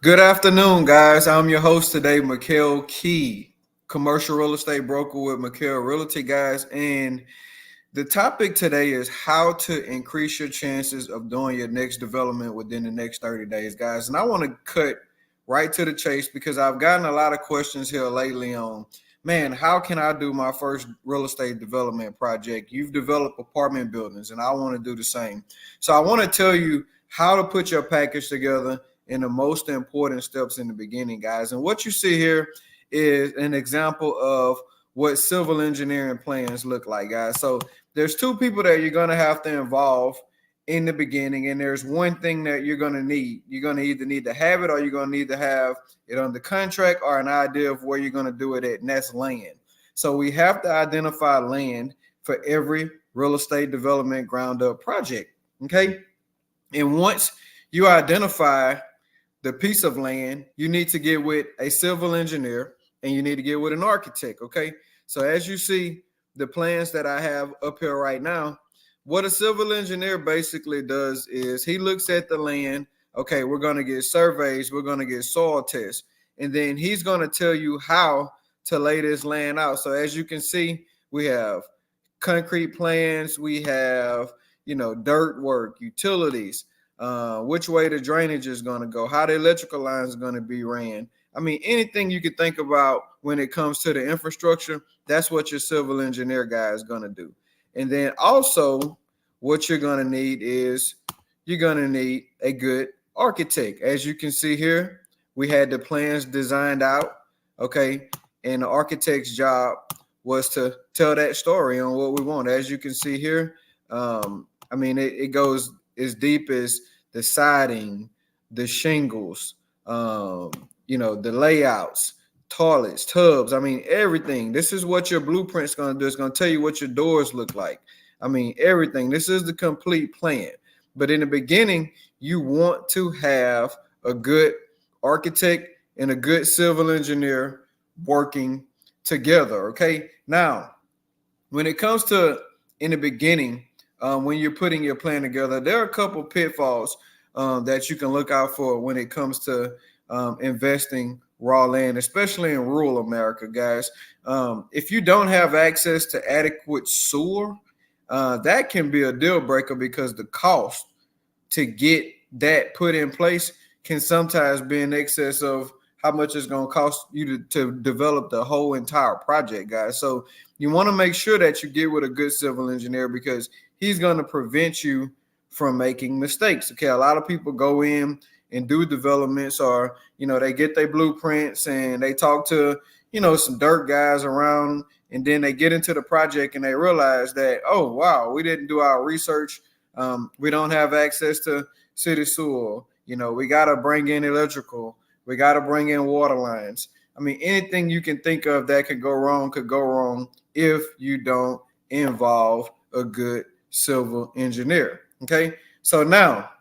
Good afternoon, guys. I'm your host today, Mikhail Key, commercial real estate broker with Mikhail Realty, guys. And the topic today is how to increase your chances of doing your next development within the next 30 days, guys. And I want to cut right to the chase because I've gotten a lot of questions here lately on, man, how can I do my first real estate development project? You've developed apartment buildings, and I want to do the same. So I want to tell you how to put your package together in the most important steps in the beginning, guys. And what you see here is an example of what civil engineering plans look like, guys. So there's two people that you're going to have to involve in the beginning, and there's one thing that you're going to need. You're going to either need to have it or you're going to need to have it under contract or an idea of where you're going to do it at, and that's land. So we have to identify land for every real estate development ground up project. Okay. And once you identify the piece of land, you need to get with a civil engineer and you need to get with an architect. Okay. So as you see the plans that I have up here right now, what a civil engineer basically does is he looks at the land. Okay, we're going to get surveys, we're going to get soil tests, and then he's going to tell you how to lay this land out. So as you can see, we have concrete plans, we have, dirt work, utilities, which way the drainage is going to go, how the electrical lines are going to be ran. I mean, anything you could think about when it comes to the infrastructure, that's what your civil engineer guy is going to do. And then also, what you're going to need is you're going to need a good architect. As you can see here, we had the plans designed out, okay? And the architect's job was to tell that story on what we want. As you can see here, it goes as deep as the siding, the shingles, the layouts, toilets, tubs. I mean, everything. This is what your blueprint's going to do. It's going to tell you what your doors look like. I mean, everything. This is the complete plan. But in the beginning, you want to have a good architect and a good civil engineer working together. Okay. Now, when it comes to in the beginning, when you're putting your plan together, there are a couple pitfalls that you can look out for when it comes to investing raw land, especially in rural America, guys. If you don't have access to adequate sewer, that can be a deal breaker because the cost to get that put in place can sometimes be in excess of how much it's going to cost you to develop the whole entire project, guys. So you want to make sure that you get with a good civil engineer because he's going to prevent you from making mistakes. Okay, a lot of people go in and do developments or, they get their blueprints and they talk to, some dirt guys around, and then they get into the project and they realize that, oh, wow, we didn't do our research. We don't have access to city sewer. We got to bring in electrical. We got to bring in water lines. I mean, anything you can think of that could go wrong if you don't involve a good civil engineer. Okay. So now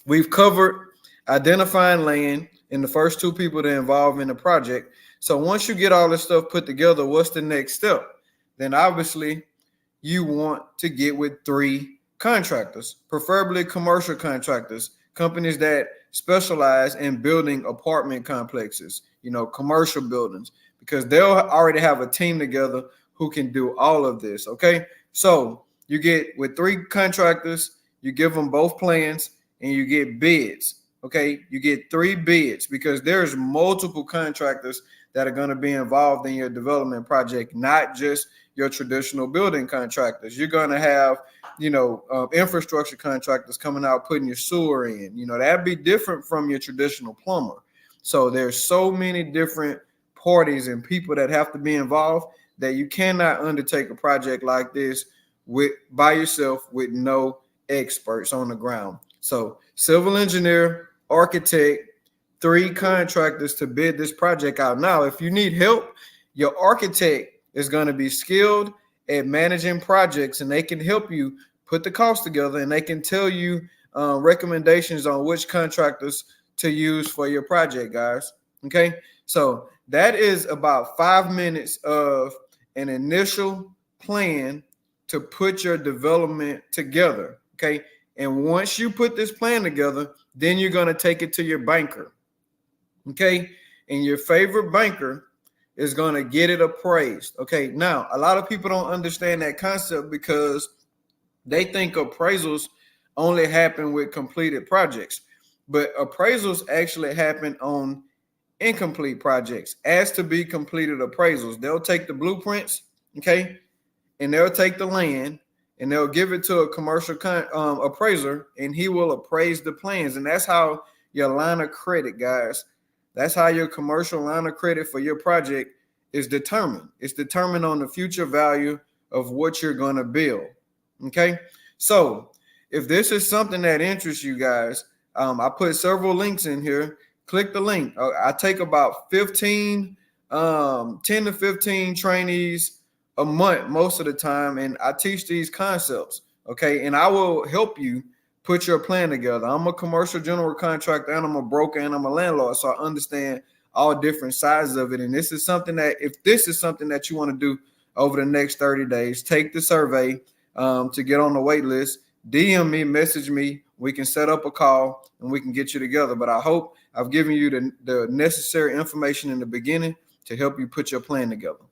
we've covered identifying land and the first two people to involve in the project. So once you get all this stuff put together, what's the next step? Then obviously you want to get with three contractors, preferably commercial contractors, companies that specialize in building apartment complexes, commercial buildings, because they'll already have a team together who can do all of this. Okay. So you get with three contractors, you give them both plans and you get bids. Okay. You get three bids because there's multiple contractors that are going to be involved in your development project, not just your traditional building contractors. You're going to have, infrastructure contractors coming out, putting your sewer in, that'd be different from your traditional plumber. So there's so many different parties and people that have to be involved that you cannot undertake a project like this by yourself with no experts on the ground. So civil engineer, architect, three contractors to bid this project out. Now, if you need help, your architect is going to be skilled at managing projects, and they can help you put the cost together, and they can tell you recommendations on which contractors to use for your project, guys. Okay, so that is about 5 minutes of an initial plan to put your development together. Okay, and once you put this plan together, then you're going to take it to your banker. Okay. And your favorite banker is going to get it appraised. Okay. Now, a lot of people don't understand that concept because they think appraisals only happen with completed projects, but appraisals actually happen on incomplete projects as to be completed appraisals. They'll take the blueprints, okay, and they'll take the land and they'll give it to a commercial appraiser, and he will appraise the plans. And that's how your line of credit, guys, that's how your commercial line of credit for your project is determined. It's determined on the future value of what you're going to build. Okay. So if this is something that interests you guys, I put several links in here. Click the link. I take about 10 to 15 trainees a month most of the time, and I teach these concepts. Okay. And I will help you put your plan together. I'm a commercial general contractor, and I'm a broker, and I'm a landlord. So I understand all different sides of it. And this is something that, if this is something that you want to do over the next 30 days, take the survey to get on the wait list. DM me, message me. We can set up a call and we can get you together. But I hope I've given you the necessary information in the beginning to help you put your plan together.